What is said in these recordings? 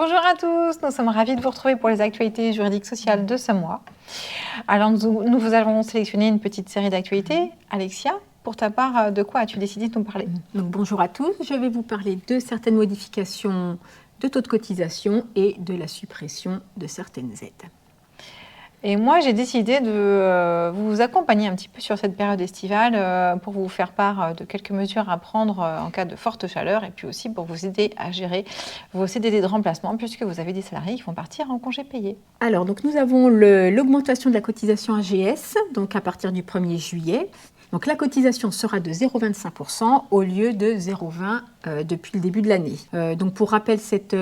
Bonjour à tous, nous sommes ravis de vous retrouver pour les actualités juridiques sociales de ce mois. Alors nous vous avons sélectionné une petite série d'actualités. Alexia, pour ta part, de quoi as-tu décidé de nous parler? Donc, bonjour à tous, je vais vous parler de certaines modifications de taux de cotisation et de la suppression de certaines aides. Et moi, j'ai décidé de vous accompagner un petit peu sur cette période estivale pour vous faire part de quelques mesures à prendre en cas de forte chaleur et puis aussi pour vous aider à gérer vos CDD de remplacement puisque vous avez des salariés qui vont partir en congé payé. Alors, donc, nous avons l'augmentation de la cotisation AGS, donc à partir du 1er juillet. Donc, la cotisation sera de 0,25% au lieu de 0,20 depuis le début de l'année. Donc, pour rappel, cette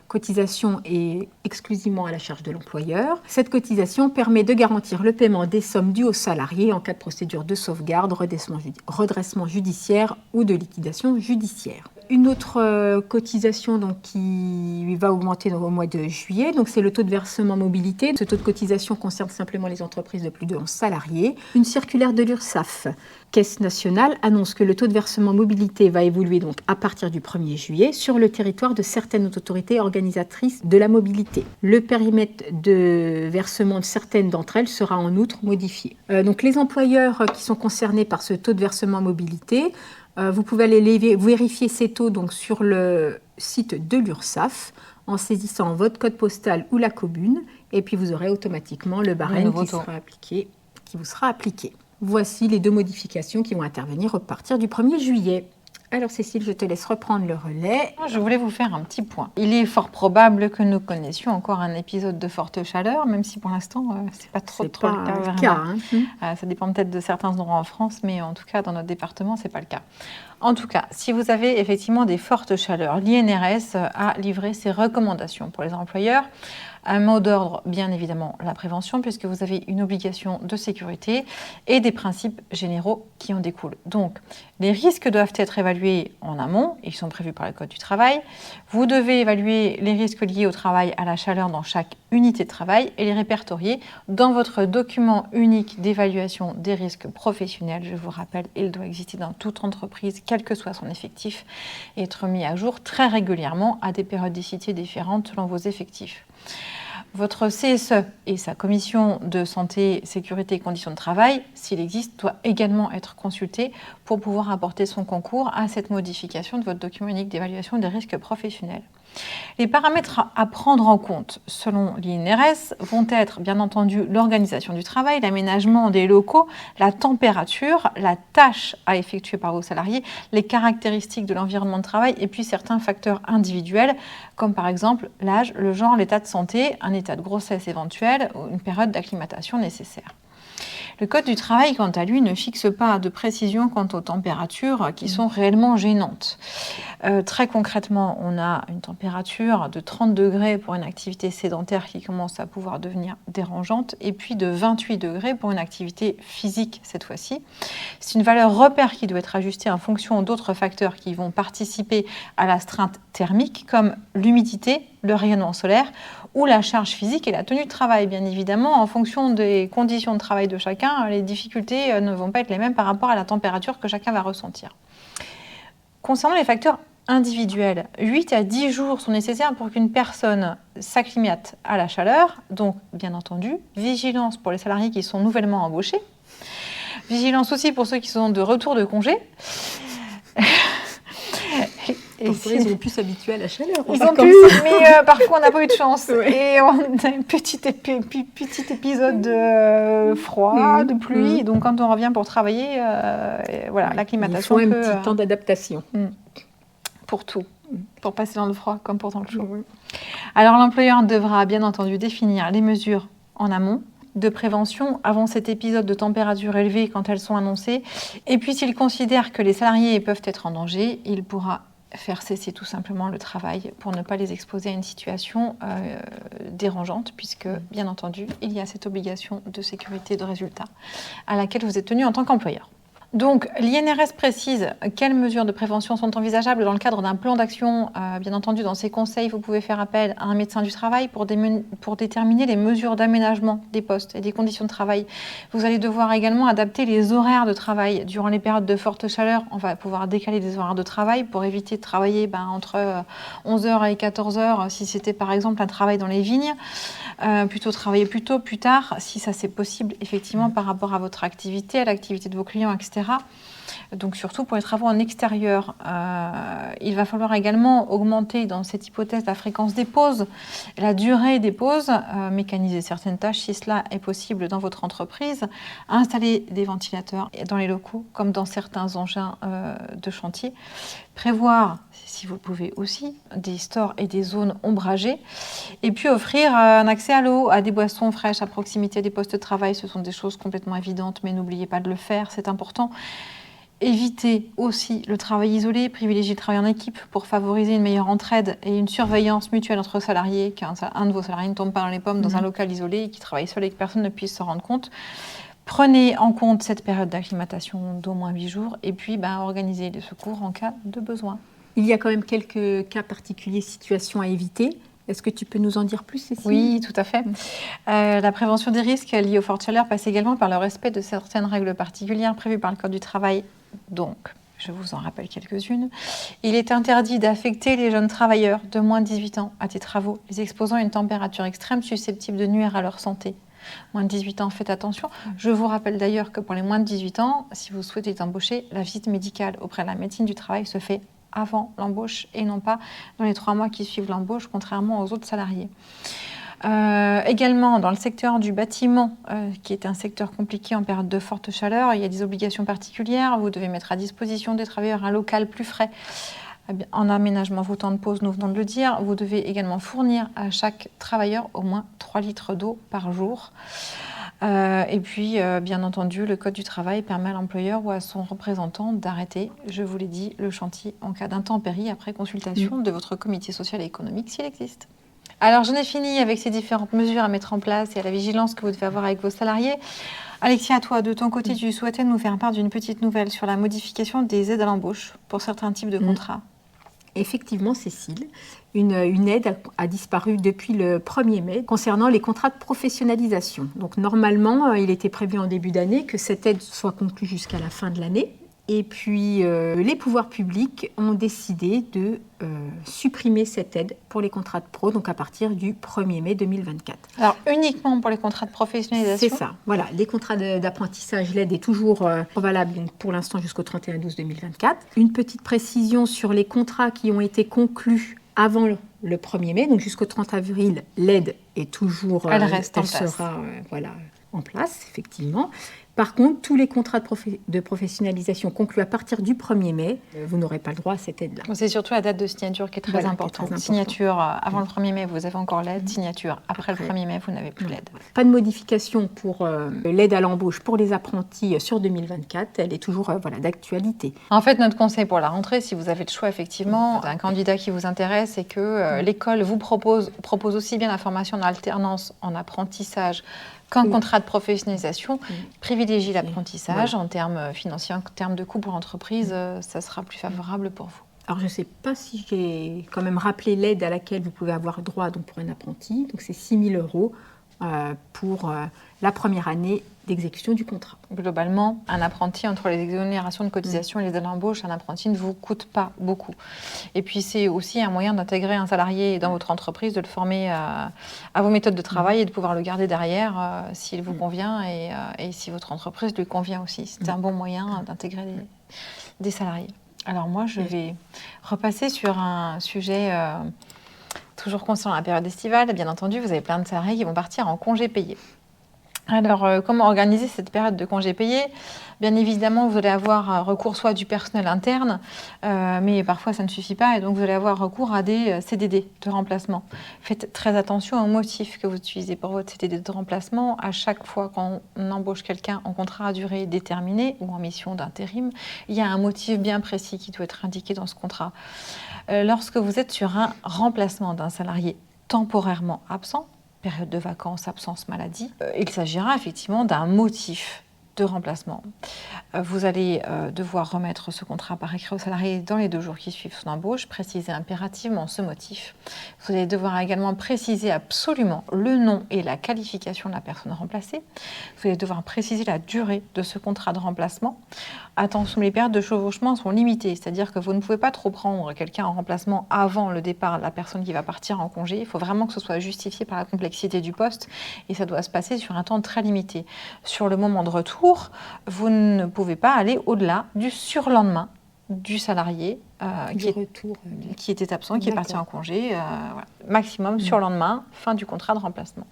cotisation est exclusivement à la charge de l'employeur. Cette cotisation permet de garantir le paiement des sommes dues aux salariés en cas de procédure de sauvegarde, redressement judiciaire ou de liquidation judiciaire. Une autre cotisation donc, qui va augmenter au mois de juillet, donc c'est le taux de versement mobilité. Ce taux de cotisation concerne simplement les entreprises de plus de 11 salariés. Une circulaire de l'URSSAF, Caisse nationale, annonce que le taux de versement mobilité va évoluer donc à partir du 1er juillet sur le territoire de certaines autorités organisatrices de la mobilité. Le périmètre de versement de certaines d'entre elles sera en outre modifié. Donc les employeurs qui sont concernés par ce taux de versement mobilité, vous pouvez aller vérifier ces taux donc, sur le site de l'URSSAF en saisissant votre code postal ou la commune et puis vous aurez automatiquement le barème qui vous sera appliqué. Voici les deux modifications qui vont intervenir à partir du 1er juillet. Alors Cécile, je te laisse reprendre le relais. Je voulais vous faire un petit point. Il est fort probable que nous connaissions encore un épisode de forte chaleur, même si pour l'instant, c'est pas trop le cas. Ça dépend peut-être de certains endroits en France, mais en tout cas, dans notre département, c'est pas le cas. En tout cas, si vous avez effectivement des fortes chaleurs, l'INRS a livré ses recommandations pour les employeurs. Un mot d'ordre, bien évidemment, la prévention, puisque vous avez une obligation de sécurité et des principes généraux qui en découlent. Donc, les risques doivent être évalués en amont, ils sont prévus par le Code du travail. Vous devez évaluer les risques liés au travail à la chaleur dans chaque unité de travail et les répertorier dans votre document unique d'évaluation des risques professionnels. Je vous rappelle, il doit exister dans toute entreprise, quel que soit son effectif, et être mis à jour très régulièrement à des périodicités différentes selon vos effectifs. Votre CSE et sa commission de santé, sécurité et conditions de travail, s'il existe, doit également être consulté pour pouvoir apporter son concours à cette modification de votre document unique d'évaluation des risques professionnels. Les paramètres à prendre en compte selon l'INRS vont être bien entendu l'organisation du travail, l'aménagement des locaux, la température, la tâche à effectuer par vos salariés, les caractéristiques de l'environnement de travail et puis certains facteurs individuels comme par exemple l'âge, le genre, l'état de santé, un état de grossesse éventuel ou une période d'acclimatation nécessaire. Le Code du travail, quant à lui, ne fixe pas de précision quant aux températures qui sont réellement gênantes. Très concrètement, on a une température de 30 degrés pour une activité sédentaire qui commence à pouvoir devenir dérangeante et puis de 28 degrés pour une activité physique cette fois-ci. C'est une valeur repère qui doit être ajustée en fonction d'autres facteurs qui vont participer à l'astreinte thermique comme l'humidité, le rayonnement solaire ou la charge physique et la tenue de travail. Bien évidemment, en fonction des conditions de travail de chacun, les difficultés ne vont pas être les mêmes par rapport à la température que chacun va ressentir. Concernant les facteurs individuels, 8 à 10 jours sont nécessaires pour qu'une personne s'acclimate à la chaleur. Donc, bien entendu, vigilance pour les salariés qui sont nouvellement embauchés. Vigilance aussi pour ceux qui sont de retour de congé. Ils ont pu s'habituer à la chaleur. Ils ont pu, mais parfois on n'a pas eu de chance. Oui. Et on a un petit épisode de froid, de pluie. Donc quand on revient pour travailler, voilà, l'acclimatation. Il faut un petit temps d'adaptation. Pour tout. Pour passer dans le froid comme pour dans le chaud. Oui. Alors l'employeur devra bien entendu définir les mesures en amont de prévention avant cet épisode de température élevée quand elles sont annoncées. Et puis s'il considère que les salariés peuvent être en danger, il pourra faire cesser tout simplement le travail pour ne pas les exposer à une situation dérangeante puisque, bien entendu, il y a cette obligation de sécurité de résultat à laquelle vous êtes tenu en tant qu'employeur. Donc, l'INRS précise quelles mesures de prévention sont envisageables dans le cadre d'un plan d'action. Bien entendu, dans ces conseils, vous pouvez faire appel à un médecin du travail pour déterminer les mesures d'aménagement des postes et des conditions de travail. Vous allez devoir également adapter les horaires de travail. Durant les périodes de forte chaleur, on va pouvoir décaler les horaires de travail pour éviter de travailler entre 11h et 14h, si c'était par exemple un travail dans les vignes. Plutôt travailler plus tôt, plus tard, si ça c'est possible, effectivement, par rapport à votre activité, à l'activité de vos clients, etc. Donc surtout pour les travaux en extérieur. Il va falloir également augmenter dans cette hypothèse la fréquence des pauses, la durée des pauses, mécaniser certaines tâches si cela est possible dans votre entreprise, installer des ventilateurs dans les locaux comme dans certains engins de chantier, prévoir, si vous le pouvez aussi, des stores et des zones ombragées, et puis offrir un accès à l'eau, à des boissons fraîches à proximité des postes de travail. Ce sont des choses complètement évidentes, mais n'oubliez pas de le faire, c'est important. Évitez aussi le travail isolé, privilégiez le travail en équipe pour favoriser une meilleure entraide et une surveillance mutuelle entre salariés, qu'un de vos salariés ne tombe pas dans les pommes dans un local isolé et qui travaille seul et que personne ne puisse s'en rendre compte. Prenez en compte cette période d'acclimatation d'au moins 8 jours et puis organisez les secours en cas de besoin. Il y a quand même quelques cas particuliers, situations à éviter. Est-ce que tu peux nous en dire plus, Cécile ? Oui, tout à fait. La prévention des risques liés aux fortes chaleurs passe également par le respect de certaines règles particulières prévues par le Code du travail. Donc, je vous en rappelle quelques-unes. Il est interdit d'affecter les jeunes travailleurs de moins de 18 ans à des travaux, les exposant à une température extrême susceptible de nuire à leur santé. Moins de 18 ans, faites attention. Je vous rappelle d'ailleurs que pour les moins de 18 ans, si vous souhaitez être embauché, la visite médicale auprès de la médecine du travail se fait avant l'embauche et non pas dans les 3 mois qui suivent l'embauche, contrairement aux autres salariés. Également, dans le secteur du bâtiment, qui est un secteur compliqué en période de forte chaleur, il y a des obligations particulières. Vous devez mettre à disposition des travailleurs un local plus frais. En aménagement, vos temps de pause, nous venons de le dire. Vous devez également fournir à chaque travailleur au moins 3 litres d'eau par jour. Et puis, bien entendu, le Code du travail permet à l'employeur ou à son représentant d'arrêter, je vous l'ai dit, le chantier en cas d'intempérie après consultation de votre comité social et économique s'il existe. Alors, j'en ai fini avec ces différentes mesures à mettre en place et à la vigilance que vous devez avoir avec vos salariés. Alexia, toi, de ton côté, tu souhaitais nous faire part d'une petite nouvelle sur la modification des aides à l'embauche pour certains types de contrats. Effectivement, Cécile, une aide a disparu depuis le 1er mai concernant les contrats de professionnalisation. Donc normalement, il était prévu en début d'année que cette aide soit conclue jusqu'à la fin de l'année. Et puis, les pouvoirs publics ont décidé de supprimer cette aide pour les contrats de pro, donc à partir du 1er mai 2024. Alors, uniquement pour les contrats de professionnalisation ? C'est ça, voilà. Les contrats d'apprentissage, l'aide est toujours valable pour l'instant jusqu'au 31/12/2024. Une petite précision sur les contrats qui ont été conclus avant le 1er mai, donc jusqu'au 30 avril, l'aide est toujours... Elle sera en place, effectivement. Par contre, tous les contrats de professionnalisation conclus à partir du 1er mai, vous n'aurez pas le droit à cette aide-là. C'est surtout la date de signature qui est très importante. Signature avant le 1er mai, vous avez encore l'aide. Signature après le 1er mai, vous n'avez plus l'aide. Pas de modification pour l'aide à l'embauche pour les apprentis sur 2024. Elle est toujours d'actualité. En fait, notre conseil pour la rentrée, si vous avez le choix effectivement d'un candidat qui vous intéresse et que l'école vous propose aussi bien la formation en alternance, en apprentissage, qu'en contrat de professionnalisation, privilégiez l'apprentissage en termes financiers, en termes de coût pour l'entreprise, ça sera plus favorable pour vous. Alors, je ne sais pas si j'ai quand même rappelé l'aide à laquelle vous pouvez avoir droit donc pour un apprenti. Donc, c'est 6 000 € pour la première année d'exécution du contrat. Globalement, un apprenti, entre les exonérations de cotisation et les aides à l'embauche, un apprenti ne vous coûte pas beaucoup. Et puis, c'est aussi un moyen d'intégrer un salarié dans votre entreprise, de le former à vos méthodes de travail et de pouvoir le garder derrière s'il vous convient et si votre entreprise lui convient aussi. C'est un bon moyen d'intégrer des salariés. Alors moi, je vais repasser sur un sujet toujours concernant la période estivale. Bien entendu, vous avez plein de salariés qui vont partir en congé payé. Alors, comment organiser cette période de congé payé ? Bien évidemment, vous allez avoir recours soit du personnel interne, mais parfois ça ne suffit pas, et donc vous allez avoir recours à des CDD de remplacement. Faites très attention aux motifs que vous utilisez pour votre CDD de remplacement. À chaque fois qu'on embauche quelqu'un en contrat à durée déterminée ou en mission d'intérim, il y a un motif bien précis qui doit être indiqué dans ce contrat. Lorsque vous êtes sur un remplacement d'un salarié temporairement absent, période de vacances, absence, maladie, il s'agira effectivement d'un motif de remplacement. Vous allez devoir remettre ce contrat par écrit au salarié dans les 2 jours qui suivent son embauche, préciser impérativement ce motif. Vous allez devoir également préciser absolument le nom et la qualification de la personne remplacée. Vous allez devoir préciser la durée de ce contrat de remplacement. Attention, les périodes de chevauchement sont limitées, c'est-à-dire que vous ne pouvez pas trop prendre quelqu'un en remplacement avant le départ de la personne qui va partir en congé. Il faut vraiment que ce soit justifié par la complexité du poste et ça doit se passer sur un temps très limité. Sur le moment de retour, vous ne pouvez pas aller au-delà du surlendemain du salarié qui était absent, qui est parti en congé. Voilà. Maximum surlendemain, fin du contrat de remplacement.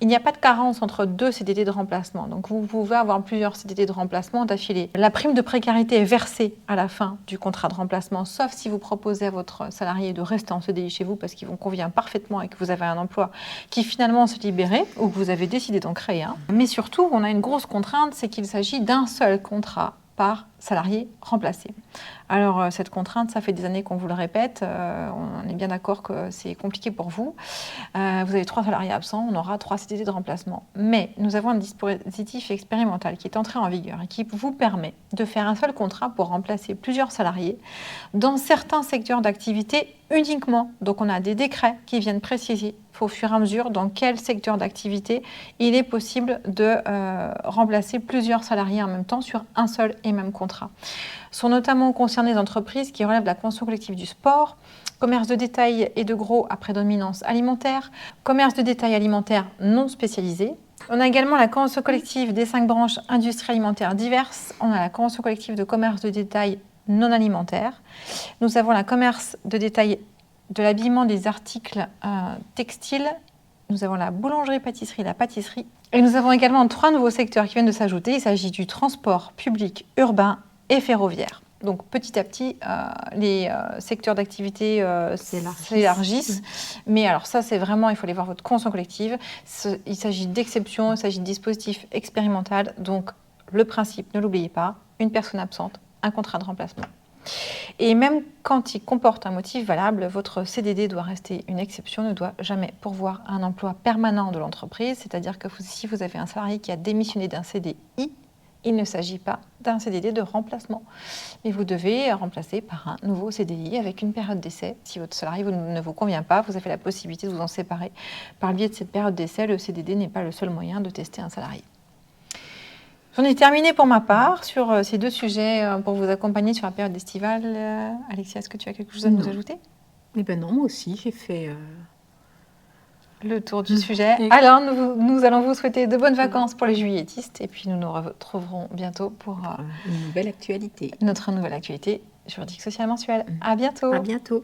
Il n'y a pas de carence entre 2 CDD de remplacement. Donc, vous pouvez avoir plusieurs CDD de remplacement d'affilée. La prime de précarité est versée à la fin du contrat de remplacement, sauf si vous proposez à votre salarié de rester en CDI chez vous parce qu'il vous convient parfaitement et que vous avez un emploi qui finalement s'est libéré ou que vous avez décidé d'en créer un. Mais surtout, on a une grosse contrainte, c'est qu'il s'agit d'un seul contrat par salarié remplacé. Alors cette contrainte, ça fait des années qu'on vous le répète, on est bien d'accord que c'est compliqué pour vous. Vous avez 3 salariés absents, on aura 3 CDD de remplacement. Mais nous avons un dispositif expérimental qui est entré en vigueur et qui vous permet de faire un seul contrat pour remplacer plusieurs salariés dans certains secteurs d'activité uniquement. Donc on a des décrets qui viennent préciser au fur et à mesure dans quel secteur d'activité il est possible de remplacer plusieurs salariés en même temps sur un seul et même contrat. Sont notamment concernées les entreprises qui relèvent de la convention collective du sport, commerce de détail et de gros à prédominance alimentaire, commerce de détail alimentaire non spécialisé. On a également la convention collective des 5 branches industrie alimentaire diverses. On a la convention collective de commerce de détail non alimentaire. Nous avons la commerce de détail de l'habillement des articles textiles. Nous avons la boulangerie-pâtisserie, la pâtisserie. Et nous avons également 3 nouveaux secteurs qui viennent de s'ajouter. Il s'agit du transport public urbain et ferroviaire. Donc petit à petit, les secteurs d'activité s'élargissent. Mais alors ça, c'est vraiment, il faut aller voir votre convention collective. Il s'agit d'exceptions, il s'agit de dispositifs expérimentaux. Donc le principe, ne l'oubliez pas, une personne absente, un contrat de remplacement. Et même quand il comporte un motif valable, votre CDD doit rester une exception, ne doit jamais pourvoir un emploi permanent de l'entreprise. C'est-à-dire que si vous avez un salarié qui a démissionné d'un CDI, il ne s'agit pas d'un CDD de remplacement. Mais vous devez remplacer par un nouveau CDI avec une période d'essai. Si votre salarié ne vous convient pas, vous avez la possibilité de vous en séparer. Par le biais de cette période d'essai, le CDD n'est pas le seul moyen de tester un salarié. J'en ai terminé pour ma part sur ces 2 sujets pour vous accompagner sur la période estivale. Alexia, est-ce que tu as quelque chose à nous ajouter ? Eh bien non, moi aussi, j'ai fait le tour du sujet. Alors, nous allons vous souhaiter de bonnes vacances pour les juilletistes et puis nous nous retrouverons bientôt pour une nouvelle actualité. Notre nouvelle actualité juridique sociale mensuelle. À bientôt. À bientôt.